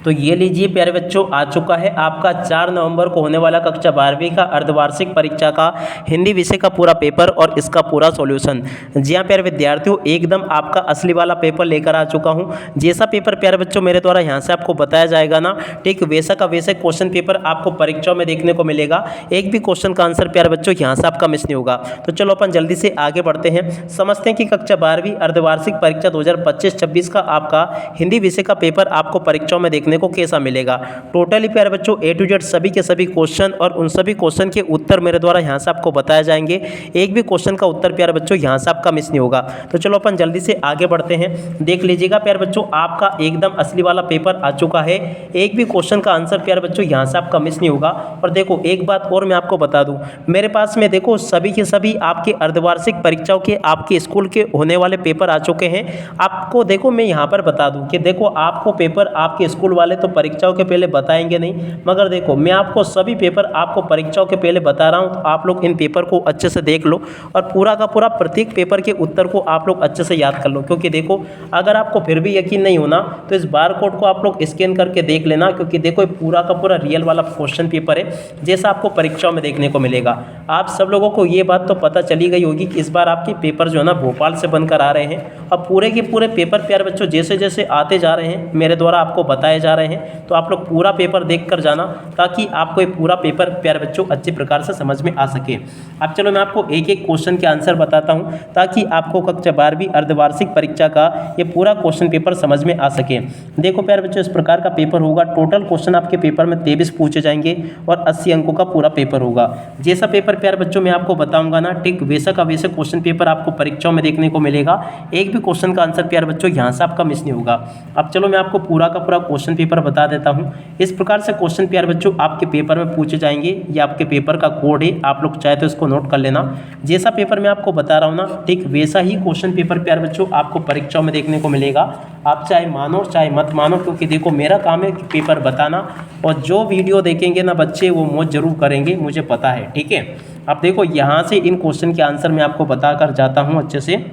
तो ये लीजिए प्यारे बच्चों, आ चुका है आपका 4 नवंबर को होने वाला कक्षा 12वीं का अर्धवार्षिक परीक्षा का हिंदी विषय का पूरा पेपर और इसका पूरा सॉल्यूशन। जी हाँ प्यारे विद्यार्थियों, एकदम आपका असली वाला पेपर लेकर आ चुका हूँ। जैसा पेपर प्यारे बच्चों मेरे द्वारा यहाँ से आपको बताया जाएगा ना, ठीक वैसा का वैसे क्वेश्चन पेपर आपको परीक्षाओं में देखने को मिलेगा। एक भी क्वेश्चन का आंसर प्यारे बच्चों यहाँ से आपका मिस नहीं होगा। तो चलो अपन जल्दी से आगे बढ़ते हैं, समझते हैं कि कक्षा 12वीं अर्धवार्षिक परीक्षा 2025-26 का आपका हिंदी विषय का पेपर आपको परीक्षाओं में देखने को कैसा मिलेगा। टोटली प्यारे बच्चों ए टू जेड सभी के सभी क्वेश्चन और उन सभी क्वेश्चन के उत्तर मेरे द्वारा यहाँ से आपको बताए जाएंगे। एक भी क्वेश्चन का उत्तर प्यारे बच्चों यहाँ से आपका मिस नहीं होगा। तो चलो अपन जल्दी से आगे बढ़ते हैं। देख लीजिएगा प्यारे बच्चों, आपका एकदम असली वाला पेपर आ चुका है। एक भी क्वेश्चन का आंसर प्यारे बच्चों यहाँ से आपका मिस नहीं होगा। और देखो एक बात और मैं आपको बता दूं, मेरे पास में देखो सभी के सभी आपके अर्धवार्षिक परीक्षाओं के आपके स्कूल के होने वाले पेपर आ चुके हैं। आपको देखो मैं यहाँ पर बता दूं कि देखो आपको पेपर आपके स्कूल वाले तो परीक्षाओं के पहले बताएंगे नहीं, मगर देखो मैं आपको सभी पेपर आपको परीक्षाओं के पहले बता रहा हूँ। तो आप लोग इन पेपर को अच्छे से देख लो और पूरा का पूरा प्रत्येक पेपर के उत्तर को आप लोग अच्छे से याद कर लो। क्योंकि देखो अगर आपको फिर भी यकीन नहीं होना तो इस बार कोड को आप लोग स्कैन करके देख लेना, क्योंकि देखो ये पूरा का पूरा रियल वाला क्वेश्चन पेपर है जैसा आपको परीक्षाओं में देखने को मिलेगा। आप सब लोगों को ये बात तो पता चली गई होगी कि इस बार आपके पेपर जो है ना भोपाल से बनकर आ रहे हैं और पूरे के पूरे पेपर प्यारे बच्चों जैसे जैसे आते जा रहे हैं मेरे द्वारा आपको बताए जा रहे हैं। तो आप लोग पूरा पेपर देख कर जाना ताकि आपको ये पूरा पेपर प्यारे बच्चों अच्छे प्रकार से समझ में आ सके। अब चलो मैं आपको एक एक क्वेश्चन के आंसर बताता हूँ ताकि आपको कक्षा 12वीं अर्धवार्षिक परीक्षा का ये पूरा क्वेश्चन पेपर समझ में आ सके। देखो प्यारे बच्चों, इस प्रकार का पेपर होगा। टोटल क्वेश्चन आपके पेपर में 23 पूछे जाएंगे और 80 अंकों का पूरा पेपर होगा। जैसा पेपर प्यारे बच्चों मैं आपको बताऊंगा ना, ठीक वैसा का वैसे क्वेश्चन पेपर आपको परीक्षाओं में देखने को मिलेगा। एक भी क्वेश्चन का आंसर प्यारे बच्चों यहाँ से आपका मिस नहीं होगा। अब चलो मैं आपको पूरा का पूरा क्वेश्चन पेपर बता देता हूँ। इस प्रकार से क्वेश्चन प्यारे बच्चों आपके पेपर में पूछे जाएंगे। ये आपके पेपर का कोड है, आप लोग चाहे तो इसको नोट कर लेना। जैसा पेपर मैं आपको बता रहा हूँ ना, ठीक वैसा ही क्वेश्चन पेपर प्यारे बच्चों आपको परीक्षाओं में देखने को मिलेगा। आप चाहे मानो चाहे मत मानो, क्योंकि देखो मेरा काम है कि पेपर बताना और जो वीडियो देखेंगे ना बच्चे वो मौज जरूर करेंगे, मुझे पता है, ठीक है। अब देखो यहाँ से इन क्वेश्चन के आंसर मैं आपको बता कर जाता हूँ अच्छे से।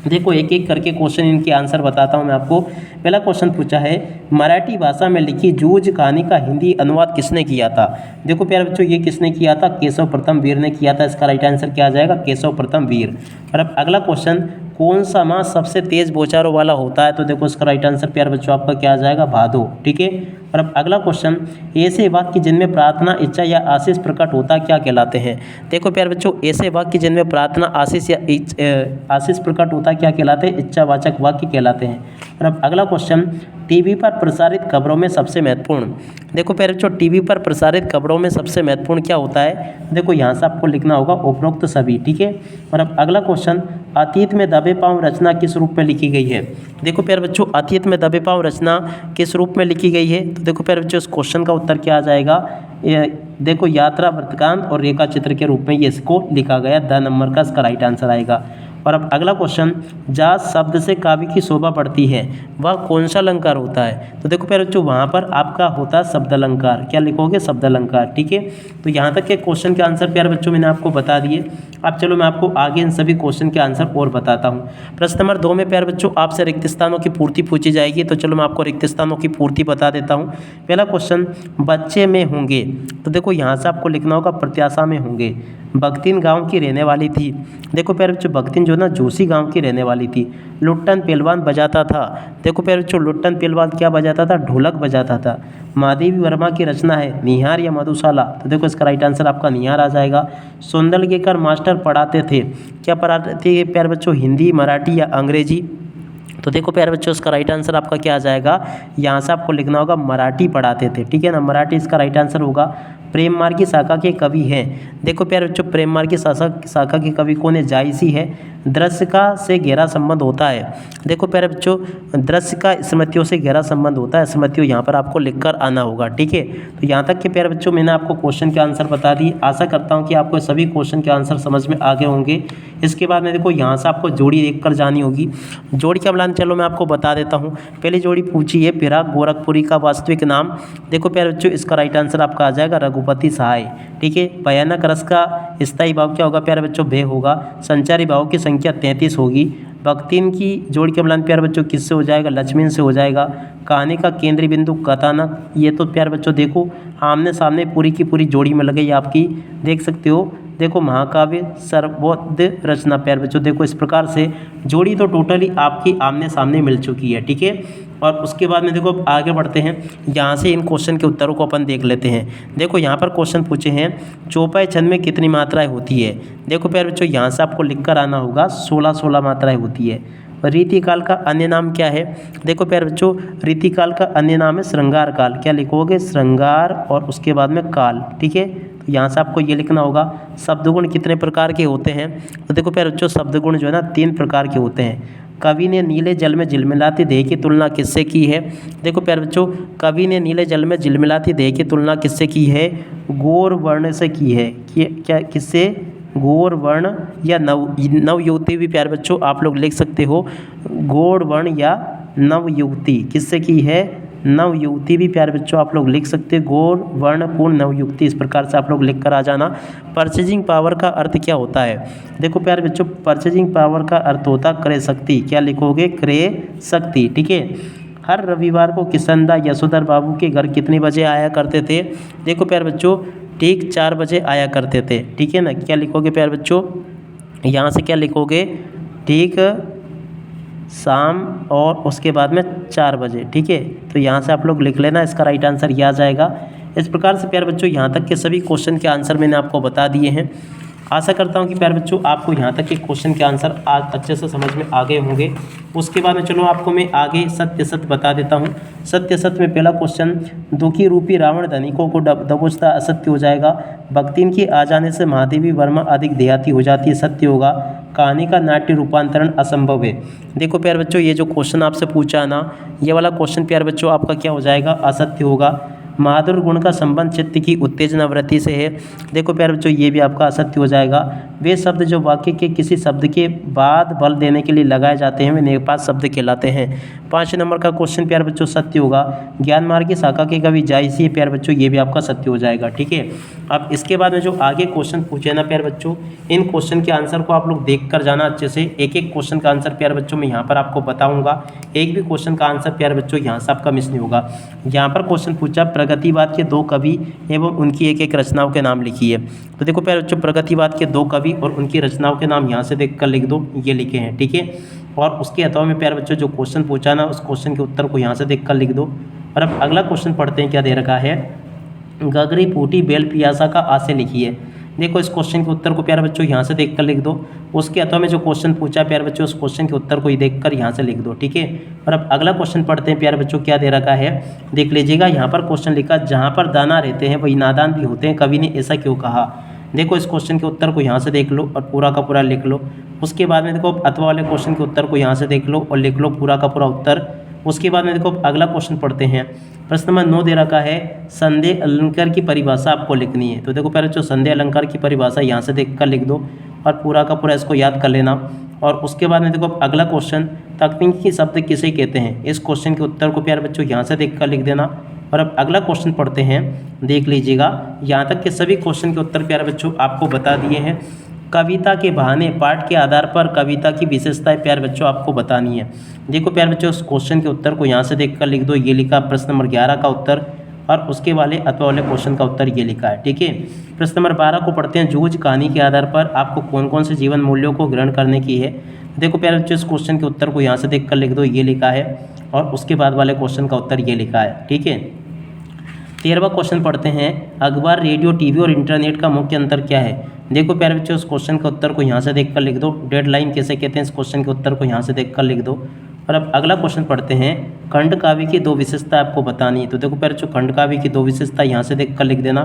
देखो एक एक करके क्वेश्चन इनके आंसर बताता हूँ मैं आपको। पहला क्वेश्चन पूछा है, मराठी भाषा में लिखी जूझ कहानी का हिंदी अनुवाद किसने किया था। देखो प्यारे बच्चों ये किसने किया था, केशव प्रथम वीर ने किया था। इसका राइट आंसर क्या आ जाएगा, केशव प्रथम वीर। और अब अगला क्वेश्चन, कौन सा मास सबसे तेज बौछारों वाला होता है। तो देखो इसका राइट आंसर प्यारे बच्चों आपका क्या आ जाएगा, भादो, ठीक है। और अब अगला क्वेश्चन, ऐसे वाक्य जिनमें प्रार्थना इच्छा या आशीष प्रकट होता क्या कहलाते हैं। देखो प्यारे बच्चों, ऐसे वाक्य जिनमें प्रार्थना आशीष या आशीष प्रकट होता क्या कहलाते हैं, इच्छावाचक वाक्य कहलाते हैं। और अब अगला क्वेश्चन, टीवी पर प्रसारित खबरों में सबसे महत्वपूर्ण। देखो प्यारे बच्चों, टीवी पर प्रसारित खबरों में सबसे महत्वपूर्ण क्या होता है। देखो यहाँ से आपको लिखना होगा उपरोक्त सभी, ठीक है। और अब अगला क्वेश्चन, अतीत में दबे पाँव रचना किस रूप में लिखी गई है। देखो प्यारे बच्चों, अतीत में दबे पाँव रचना किस रूप में लिखी गई है। तो देखो प्यारे बच्चों, इस क्वेश्चन का उत्तर क्या आ जाएगा, देखो यात्रा वृत्तांत और रेखा चित्र के रूप में ये इसको लिखा गया। 10 नंबर का इसका राइट आंसर आएगा। और अब अगला क्वेश्चन, जहाँ शब्द से काव्य की शोभा बढ़ती है वह कौन सा अलंकार होता है। तो देखो प्यारे बच्चों, वहाँ पर आपका होता है शब्द अलंकार। क्या लिखोगे, शब्द अलंकार, ठीक है। तो यहाँ तक के क्वेश्चन के आंसर प्यारे बच्चों मैंने आपको बता दिए। अब चलो मैं आपको आगे इन सभी क्वेश्चन के आंसर और बताता हूँ। प्रश्न नंबर 2 में प्यारे बच्चों आपसे रिक्त स्थानों की पूर्ति पूछी जाएगी। तो चलो मैं आपको रिक्त स्थानों की पूर्ति बता देता हूँ। पहला क्वेश्चन, बच्चे में होंगे। तो देखो यहाँ से आपको लिखना होगा प्रत्याशा में होंगे। भक्तिन गांव की रहने वाली थी। देखो प्यारे बच्चों, भक्तिन जो ना जोशी गांव की रहने वाली थी। लुट्टन पहलवान बजाता था। देखो प्यारे बच्चों, लुट्टन पहलवान क्या बजाता था, ढोलक बजाता था। महादेवी वर्मा की रचना है निहार या मधुशाला। तो देखो इसका राइट आंसर आपका निहार आ जाएगा। सौंदर्यकर मास्टर पढ़ाते थे। क्या पढ़ाते थे प्यारे बच्चों, हिंदी, मराठी या अंग्रेजी। तो देखो प्यारे बच्चों, इसका राइट आंसर आपका क्या आ जाएगा, यहाँ से आपको लिखना होगा मराठी पढ़ाते थे, ठीक है ना। मराठी इसका राइट आंसर होगा। प्रेम मार्ग की शाखा के कवि हैं। देखो प्यारे बच्चों, प्रेम मार्ग की शाखा के कवि कौन है, जायसी है। दृश्य का से गहरा संबंध होता है। देखो प्यारे बच्चों, दृश्य का स्मृतियों से गहरा संबंध होता है। स्मृतियों यहाँ पर आपको लिखकर आना होगा, ठीक है। तो यहाँ तक के प्यारे बच्चों मैंने आपको क्वेश्चन के आंसर बता दिए। आशा करता हूँ कि आपको सभी क्वेश्चन के आंसर समझ में आ गए होंगे। इसके बाद में देखो यहाँ से आपको जोड़ी देख कर जानी होगी। जोड़ी क्या बनानी, चलो मैं आपको बता देता हूँ। पहली जोड़ी पूछी है, फिराक गोरखपुरी का वास्तविक नाम। देखो प्यारे बच्चों, इसका राइट आंसर आपका आ जाएगा रघुपति सहाय, ठीक है। भयानक रस का स्थायी भाव क्या होगा प्यारे बच्चों, भय होगा। संचारी भाव की संख्या 33 होगी। भक्तिन की जोड़ के मिलान प्यारे बच्चों किससे हो जाएगा, लक्ष्मण से हो जाएगा। कहानी का केंद्रीय बिंदु कथानक, ये तो प्यारे बच्चों देखो आमने सामने पूरी की पूरी जोड़ी में लगी आपकी, देख सकते हो। देखो महाकाव्य सर्वोदय रचना प्यारे बच्चों, देखो इस प्रकार से जोड़ी तो टोटली आपकी आमने सामने मिल चुकी है, ठीक है। और उसके बाद में देखो आगे बढ़ते हैं, यहाँ से इन क्वेश्चन के उत्तरों को अपन देख लेते हैं। देखो यहाँ पर क्वेश्चन पूछे हैं चौपाई छंद में कितनी मात्राएं होती है। देखो प्यारे बच्चों यहाँ से आपको लिख कर आना होगा 16 मात्राएं होती है। रीतिकाल का अन्य नाम क्या है। देखो प्यारे बच्चों रीतिकाल का अन्य नाम है श्रृंगार काल। क्या लिखोगे, श्रृंगार और उसके बाद में काल, ठीक है। तो यहाँ से आपको ये लिखना होगा। शब्दगुण कितने प्रकार के होते हैं। तो देखो प्यारे बच्चों शब्दगुण जो है ना 3 प्रकार के होते हैं। कवि ने नीले जल में झिलमिलाती देह की तुलना किससे की है। देखो प्यारे बच्चों कवि ने नीले जल में झिलमिलाती देह की तुलना किससे की है, गौर वर्ण से की है। क्या किससे, गौर वर्ण या नवयुवती भी प्यारे बच्चों आप लोग लिख सकते हो। गौर वर्ण या नवयुवती किससे की है, नवयुवती भी प्यारे बच्चों आप लोग लिख सकते हैं। गौर वर्ण पूर्ण नवयुवती, इस प्रकार से आप लोग लिख कर आ जाना। परचेजिंग पावर का अर्थ क्या होता है। देखो प्यारे बच्चों परचेजिंग पावर का अर्थ होता क्रय शक्ति। क्या लिखोगे, क्रय शक्ति, ठीक है। हर रविवार को किशनदा यशोधर बाबू के घर कितने बजे आया करते थे। देखो प्यारे बच्चों ठीक 4 बजे आया करते थे, ठीक है ना। क्या लिखोगे प्यारे बच्चों, यहाँ से क्या लिखोगे, ठीक शाम और उसके बाद में 4 बजे, ठीक है। तो यहाँ से आप लोग लिख लेना, इसका राइट आंसर ये आ जाएगा। इस प्रकार से प्यारे बच्चों यहाँ तक के सभी क्वेश्चन के आंसर मैंने आपको बता दिए हैं। आशा करता हूँ कि प्यारे बच्चों आपको यहाँ तक के क्वेश्चन के आंसर आज अच्छे से समझ में आ गए होंगे। उसके बाद में चलो आपको मैं आगे सत्य सत्य बता देता हूँ। सत्य सत्य में पहला क्वेश्चन, दुखी रूपी रावण धनिकों को दबोचता असत्य हो जाएगा। भक्तिन के आ जाने से महादेवी वर्मा अधिक देहाती हो जाती है, सत्य होगा। कहानी का नाट्य रूपांतरण असंभव है। देखो प्यारे बच्चों ये जो क्वेश्चन आपसे पूछा ना, ये वाला क्वेश्चन प्यारे बच्चों आपका क्या हो जाएगा, असत्य होगा। माधुर गुण का संबंध चित्त की उत्तेजना वृत्ति से है। देखो प्यारे बच्चों ये भी आपका असत्य हो जाएगा। वे शब्द जो वाक्य के किसी शब्द के बाद बल देने के लिए लगाए जाते हैं वे निपात शब्द कहलाते हैं। 5 नंबर का क्वेश्चन प्यारे बच्चों सत्य होगा। ज्ञान मार्ग की शाखा के कवि जायसी है प्यारे बच्चों, ये भी आपका सत्य हो जाएगा, ठीक है। अब इसके बाद में जो आगे क्वेश्चन पूछे ना प्यारे बच्चों, इन क्वेश्चन के आंसर को आप लोग देख कर जाना अच्छे से। एक एक क्वेश्चन का आंसर प्यारे बच्चों मैं यहाँ पर आपको बताऊँगा। एक भी क्वेश्चन का आंसर प्यारे बच्चों यहाँ से आपका मिस नहीं होगा। यहाँ पर क्वेश्चन पूछा प्रगतिवाद के 2 कवि एवं उनकी एक एक रचनाओं के नाम लिखिए। तो देखो प्यारे बच्चों प्रगतिवाद के 2 कवि और उनकी रचनाओं के नाम यहाँ से देख कर लिख दो, ये लिखे हैं, ठीक है। और उसके अथवा में प्यारे बच्चों जो क्वेश्चन पूछा ना उस क्वेश्चन के उत्तर को यहाँ से देख कर लिख दो। और अब अगला क्वेश्चन पढ़ते हैं, क्या दे रखा है, गगरी फूटी बेल पियासा का आशय लिखिए। देखो इस क्वेश्चन के उत्तर को प्यारे बच्चों यहाँ से देख कर लिख दो। उसके अथवा में जो क्वेश्चन पूछा प्यारे बच्चों उस क्वेश्चन के उत्तर को ही देख कर यहाँ से लिख दो, ठीक है। और अब अगला क्वेश्चन पढ़ते हैं प्यारे बच्चों, क्या दे रखा है देख लीजिएगा। यहाँ पर क्वेश्चन लिखा, जहाँ पर दाना रहते हैं वही नादान भी होते हैं, कवि ने ऐसा क्यों कहा। देखो इस क्वेश्चन के उत्तर को यहाँ से देख लो और पूरा का पूरा लिख लो। उसके बाद में देखो अथवा वाले क्वेश्चन के उत्तर को यहाँ से देख लो और लिख लो पूरा का पूरा उत्तर। उसके बाद में देखो अगला क्वेश्चन पढ़ते हैं। प्रश्न नंबर 9 दे रखा है, संदेह अलंकार की परिभाषा आपको लिखनी है। तो देखो पहले जो संदेह अलंकार की परिभाषा यहाँ से देख कर लिख दो और पूरा का पूरा इसको याद कर लेना। और उसके बाद में देखो अगला क्वेश्चन, तकनीकी शब्द किसे कहते हैं। इस क्वेश्चन के उत्तर को प्यारे बच्चों यहाँ से देख कर लिख देना। और अब अगला क्वेश्चन पढ़ते हैं, देख लीजिएगा। यहाँ तक के सभी क्वेश्चन के उत्तर प्यारे बच्चों आपको बता दिए हैं। कविता के बहाने पाठ के आधार पर कविता की विशेषताएं प्यारे बच्चों आपको बतानी है। देखो प्यारे बच्चों उस क्वेश्चन के उत्तर को यहाँ से देख कर लिख दो, ये लिखा प्रश्न नंबर 11 का उत्तर और उसके वाले अथवा वाले क्वेश्चन का उत्तर ये लिखा है, ठीक है। प्रश्न नंबर 12 को पढ़ते हैं, जूझ कहानी के आधार पर आपको कौन कौन से जीवन मूल्यों को ग्रहण करने की है। देखो प्यारे बच्चों इस क्वेश्चन के उत्तर को यहाँ से देख कर लिख दो, ये लिखा है और उसके बाद वाले क्वेश्चन का उत्तर ये लिखा है, ठीक है। 13वां क्वेश्चन पढ़ते हैं, अखबार, रेडियो, टीवी और इंटरनेट का मुख्य अंतर क्या है। देखो प्यारे बच्चों उस क्वेश्चन के उत्तर को यहाँ से देख कर लिख दो। डेडलाइन किसे कहते हैं, इस क्वेश्चन के उत्तर को यहाँ से देख कर लिख दो। और अब अगला क्वेश्चन पढ़ते हैं, खंड काव्य की 2 विशेषता आपको बतानी है। तो देखो प्यारे बच्चों खंड काव्य की 2 विशेषता यहाँ से देख कर लिख देना।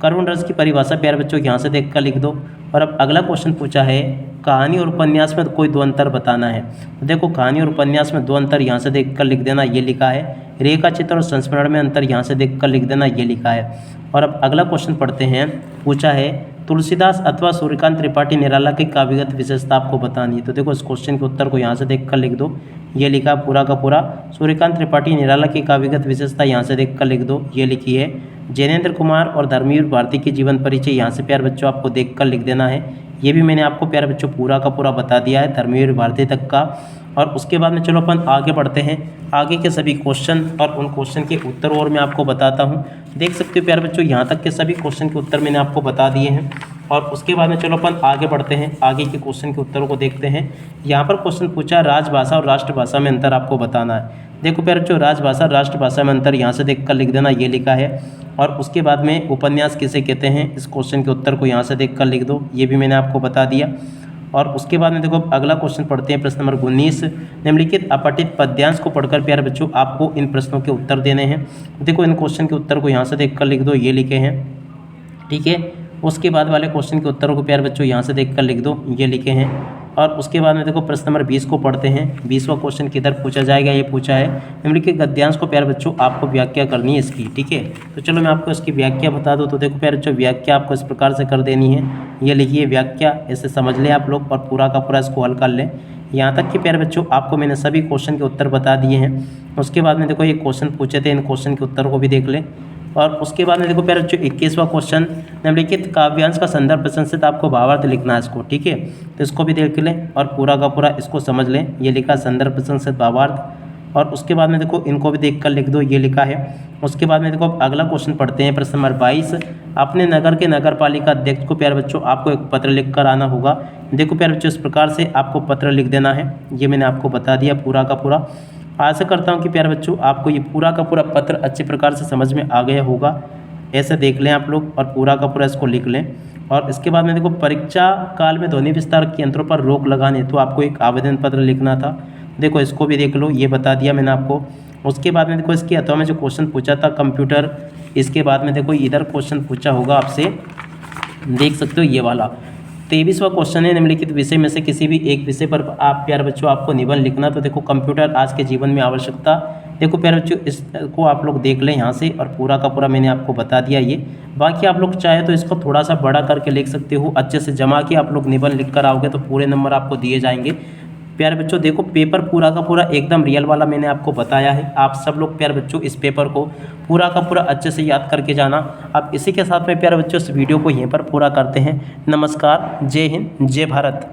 करुण रस की परिभाषा प्यारे बच्चों यहाँ से देख कर लिख दो। और अब अगला क्वेश्चन पूछा है, कहानी और उपन्यास में कोई 2 अंतर बताना है। तो देखो कहानी और उपन्यास में 2 अंतर यहाँ से देख कर लिख देना, ये लिखा है। रेखा चित्र और संस्मरण में अंतर यहाँ से देख कर लिख देना, ये लिखा है। और अब अगला क्वेश्चन पढ़ते हैं, पूछा है तुलसीदास अथवा सूर्यकांत त्रिपाठी निराला की काव्यगत विशेषता आपको बतानी है। तो देखो इस क्वेश्चन के उत्तर को यहाँ से देख कर लिख दो, ये लिखा पूरा का पूरा। सूर्यकांत त्रिपाठी निराला की काव्यगत विशेषता यहाँ से देख कर लिख दो, ये लिखी है। जैनेन्द्र कुमार और धर्मवीर भारती की जीवन परिचय यहाँ से प्यारे बच्चों आपको देख कर लिख देना है। ये भी मैंने आपको प्यारे बच्चों पूरा का पूरा बता दिया है धर्मवीर भारती तक का। और उसके बाद में चलो अपन आगे बढ़ते हैं, आगे के सभी क्वेश्चन और उन क्वेश्चन के उत्तर और मैं आपको बताता हूँ। देख सकते हो प्यारे बच्चों यहाँ तक के सभी क्वेश्चन के उत्तर मैंने आपको बता दिए हैं। और उसके बाद में चलो अपन आगे बढ़ते हैं, आगे के क्वेश्चन के उत्तरों को देखते हैं। यहाँ पर क्वेश्चन पूछा राजभाषा और राष्ट्रभाषा में अंतर आपको बताना है। देखो प्यारे बच्चों राजभाषा राष्ट्रभाषा में अंतर यहाँ से देख कर लिख देना, ये लिखा है। और उसके बाद में उपन्यास किसे कहते हैं, इस क्वेश्चन के उत्तर को यहाँ से देख कर लिख दो, ये भी मैंने आपको बता दिया। और उसके बाद में देखो अगला क्वेश्चन पढ़ते हैं, प्रश्न नंबर 19, निम्नलिखित अपठित पद्यांश को पढ़कर प्यारे बच्चों आपको इन प्रश्नों के उत्तर देने हैं। देखो इन क्वेश्चन के उत्तर को यहाँ से देख कर लिख दो, ये लिखे हैं, ठीक है। उसके बाद वाले क्वेश्चन के उत्तरों को प्यारे बच्चों यहाँ से देख कर लिख दो, ये लिखे हैं। और उसके बाद में देखो प्रश्न नंबर 20 को पढ़ते हैं। 20वां क्वेश्चन किधर पूछा जाएगा, ये पूछा है निम्नलिखित गद्यांश को प्यारे बच्चों आपको व्याख्या करनी है इसकी, ठीक है। तो चलो मैं आपको इसकी व्याख्या बता दूँ। तो देखो प्यारे बच्चों व्याख्या आपको इस प्रकार से कर देनी है, ये लिखिए व्याख्या, ऐसे समझ लें आप लोग और पूरा का पूरा इसको हल कर लें। यहाँ तक कि प्यारे बच्चों आपको मैंने सभी क्वेश्चन के उत्तर बता दिए हैं। उसके बाद में देखो ये क्वेश्चन पूछे थे, इन क्वेश्चन के उत्तर को भी देख लें। और उसके बाद में देखो प्यारे बच्चों 21वां क्वेश्चन, निम्नलिखित काव्यांश का संदर्भ प्रशंसित आपको भावार्थ लिखना है इसको, ठीक है। तो इसको भी देख लें और पूरा का पूरा इसको समझ लें, ये लिखा संदर्भ प्रशंसित भावार्थ। और उसके बाद में देखो इनको भी देख कर लिख दो, ये लिखा है। उसके बाद में देखो अगला क्वेश्चन पढ़ते हैं, प्रश्न नंबर 22, अपने नगर के नगर पालिका अध्यक्ष को प्यारे बच्चों आपको एक पत्र लिख कर आना होगा। देखो प्यारे बच्चों इस प्रकार से आपको पत्र लिख देना है, ये मैंने आपको बता दिया पूरा का पूरा। आशा करता हूँ कि प्यारे बच्चों आपको ये पूरा का पूरा पत्र अच्छे प्रकार से समझ में आ गया होगा। ऐसे देख लें आप लोग और पूरा का पूरा इसको लिख लें। और इसके बाद में देखो परीक्षा काल में ध्वनि विस्तार के यंत्रों पर रोक लगाने तो आपको एक आवेदन पत्र लिखना था। देखो इसको भी देख लो, ये बता दिया मैंने आपको। उसके बाद में देखो इसके अथवा में जो क्वेश्चन पूछा था कंप्यूटर, इसके बाद में देखो इधर क्वेश्चन पूछा होगा आपसे, देख सकते हो ये वाला 23वां क्वेश्चन है, निम्नलिखित विषय में से किसी भी एक विषय पर आप प्यारे बच्चों आपको निबंध लिखना। तो देखो कंप्यूटर आज के जीवन में आवश्यकता, देखो प्यारे बच्चों इसको आप लोग देख लें यहाँ से और पूरा का पूरा मैंने आपको बता दिया ये। बाकी आप लोग चाहे तो इसको थोड़ा सा बड़ा करके लिख सकते हो, अच्छे से जमा के आप लोग निबंध लिख कर आओगे तो पूरे नंबर आपको दिए जाएंगे। प्यारे बच्चों देखो पेपर पूरा का पूरा एकदम रियल वाला मैंने आपको बताया है। आप सब लोग प्यारे बच्चों इस पेपर को पूरा का पूरा अच्छे से याद करके जाना। अब इसी के साथ में प्यारे बच्चों इस वीडियो को यहीं पर पूरा करते हैं। नमस्कार, जय हिंद, जय भारत।